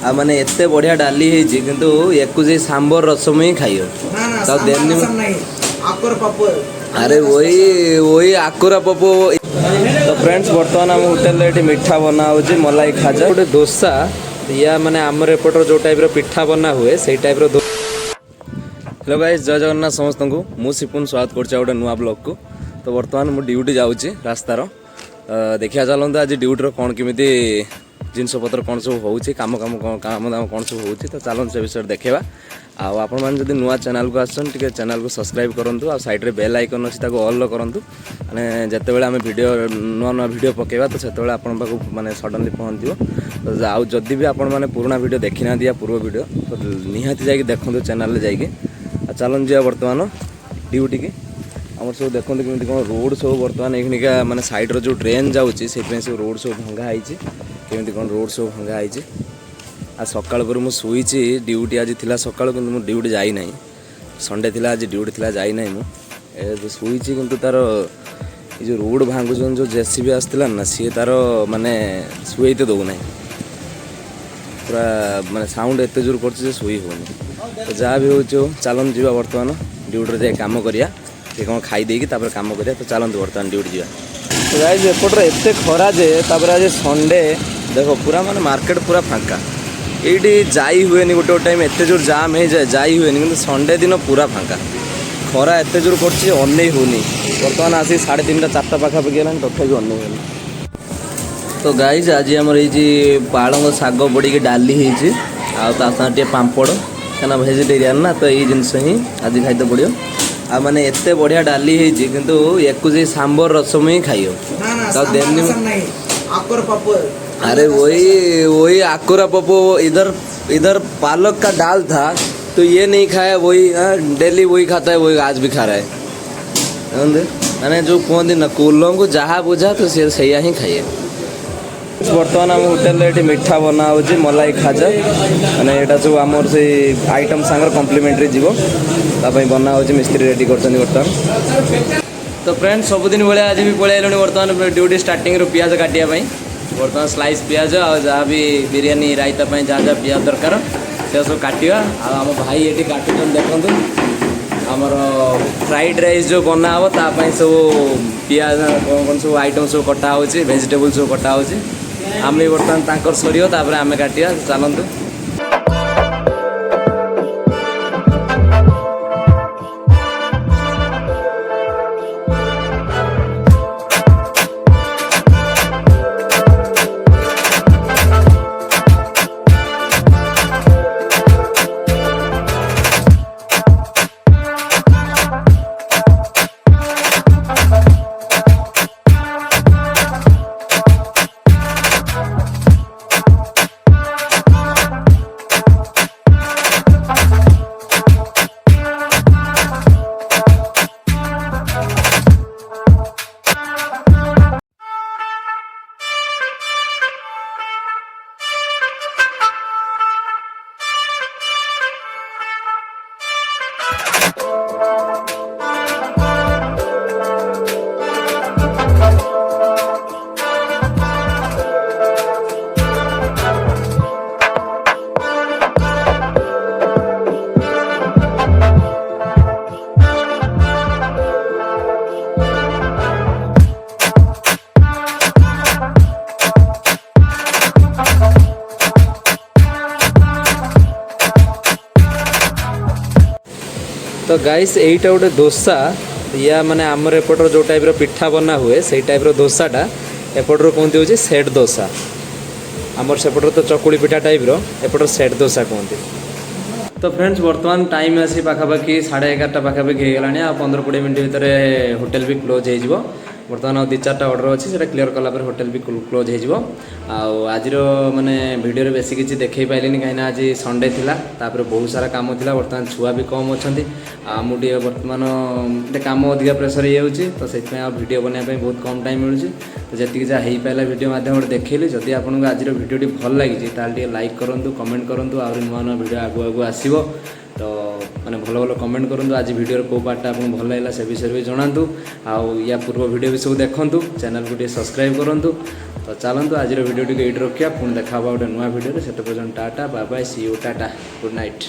आ माने एते बढ़िया डाली है किंतु एको जे सांबर रसम ही खाइयो तो देनी अरे वही आकुरा पपो। तो फ्रेंड्स बर्तमान आम होटेल ये मिठा बना हो मलाई खाजा गोटे दोसा या माने आमर एपटर जो टाइप पिठा बना हुए से टाइप। हेलो गाइस जय जगन्नाथ समस्त को मु सिपुन स्वागत कर गोटे नुआ ब्लॉग को। तो बर्तमान मु ड्यूटी जाऊँगी रास्तार देखा चलते आज ड्यूटी कौन केमी जिनपतर कौन सब हो काम दाम कौन सब हो तो चलते से विषय देखा। आपण मैंने जब नुआ चैनल को आसन टे चैनल को सब्सक्राइब करूँ आ साइड रे बेल आइकन अच्छी ऑल करूँ मैंने जिते आम वीडियो नुआ नुआ वीडियो पकेबा तो से आपण पाक मैंने सडनली पहुँचो। तो आउ जदि भी आपण मैंने पुराना वीडियो देखी ना या पूर्व वीडियो तो निहाती जाकि देखो चैनल जाकि चलन जा बर्तमान ड्यूटी की आम सब देखते कमी कौन रोड सब बर्तमान एखिका माने साइड्र जो ड्रेन जाऊँगी से रोड सब भंगाई केमी कौन रोड सब भंगाई। आ सकाल पर मुझे शुई ड्यूटी आज थी सका कि ड्यूटी जाई ना संडे थी आज ड्यूटी थी जाई ना मुझे शुई कि तार ये रोड भांगुन जो जेसीबी आसला ना सी तार माने शुई तो दौना पूरा माने साउंड एत जोर कर शुई होनी। तो जहाँ भी हो चलन जा बर्तमान ड्यूटी जाए कम करिया कौन खाईदे कम करिया। तो चलते बर्तमान ड्यूटी जा। तो गाइस एपटर एत खरा जे आज संडे देखो पूरा माने मार्केट पूरा फांका ये जाई हुए गोटे टाइम एत जोर जाम हो जाए जाई हुए कि संडे दिन पूरा फांका खरा एत जोर कर अनै होनी बर्तमान आसी 3:30 4टा पाखापाखि है तथापि अनै होनी। तो गाइज आज आम ये पालंग शाग पड़ी डाली होती पापड़ क्या भेजिटेरियन ना तो ये जिनस ही आज खाई पड़ो आ माने एते बढ़िया डाली है किंतु एको जे सांबर रसम ही खाइयो तो देनी अरे वही आकुरा पपो इधर पालक का दाल था तो ये नहीं खाया वही डेली वही खाता है वही आज भी खा रहा है मैंने जो कहते ना कुलों को जहाँ बुझा तो सी सैया ही खाइए। बर्तमान आम होटेल ये मिठा बना हो मलाई खाजा मैंने यहाँ सब आमर से आइटम सांगर कम्प्लीमेंटरी जीव बना हो मिस्त्री रेडी कर बर्तमान। तो फ्रेंड्स सबुदिन भाई आज भी पलि आलुनी बर्तमान ड्यूटी स्टार्टिंग पियाज काटापी बर्तमान स्लाइस पियाज आ जहाँ भी बिरियानी रायता जहाँ जहाँ पियाज दरकार से सब काटा आम भाई ये काटुन देखते आमर फ्राइड राइस जो बना हे ताप सब पियाज कौन सब आइटम सब कटा हो भेजिटेबल सब कटा हो आम बर्तमान सरियो आम काटा चलतु। तो गाइस यहीटा गोटे दोसा या माने आमर एपटर जो टाइप पिठा बना हुए से टाइप दोसाटा एपटर कहते हो सेट दोसा आमर सेपटर तो चकुड़ी पिठा टाइप एपटर सेट दोसा कहते। तो फ्रेंड्स बर्तमान टाइम आसी पाखापाखि 11:30 पाखापाखि हो गला 15-20 मिनट भितर होटेल भी क्लोज हो बर्तमान 2-4टा ऑर्डर अच्छी से क्लीयर कलापर होटेल भी क्लोज हो आज माने वीडियो बेसी किसी देखे पाइलिनी कहीं आज संडे थिला तापर बहुत सारा काम थिला बर्तमान छुआ भी कम अच्छा मुझे बर्तमान काम अधिका प्रेसर हो तो से वीडियो बनाई बहुत कम टाइम मिलूँ तो जी जहाँ हो पाला वीडियो मध्यम देखली जदि आपको आज वीडियो भल लगी लाइक करूँ कमेंट करूँ आ नुआ नुआ वीडियो आगू आगू आसो तो मैंने भल भल कमेंट करूँ आज वीडियो को पार्टा आपको भल लगा से विषय भी जनातु आउ या पूर्व वीडियो भी सब देखूँ चैनल को सब्सक्राइब करूँ तो चलतु आज वीडियो टी रखा पुणी देखा गोटे नुआ वीडियो से पर्यटन tata bye bye see you tata good night.